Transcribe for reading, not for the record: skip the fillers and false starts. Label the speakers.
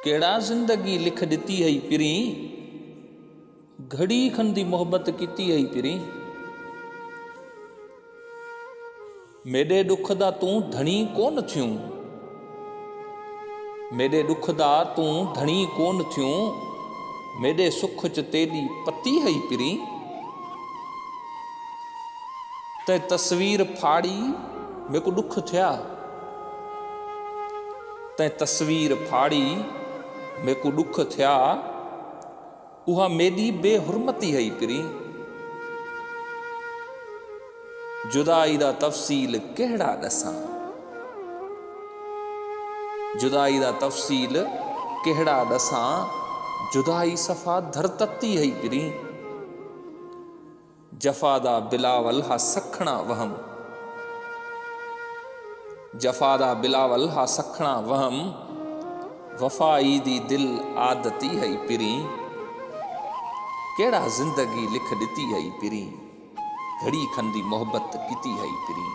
Speaker 1: केड़ा जिंदगी लिख दिती है पिरी, घड़ी खन दी मोहब्बत कीती है पिरी। मेरे दुख दा तू धनी कोन थियूं, मेरे दुख दा तू धनी कोन थियूं, मेरे सुख च तेरी पति है पिरी। ते तस्वीर फाड़ी मेरे को दुख थिया, ते तस्वीर फाड़ी मेरे को दुख थिया, उहा मेरी बेहुरमती है पिरी। जुदाई दा तफसील केड़ा दसां, जुदाई दा तफसील केड़ा दसां, जुदाई सफ़ा धरतती है पिरी। जफ़ादा बिलावल हा सखणा वहम, जफ़ादा बिलावल हा सखणा वहम, वफ़ाई दी दिल आदती है पिरी। केड़ा जिंदगी लिख दिती है पिरी, घड़ी खंदी मोहब्बत कीती है पिरी।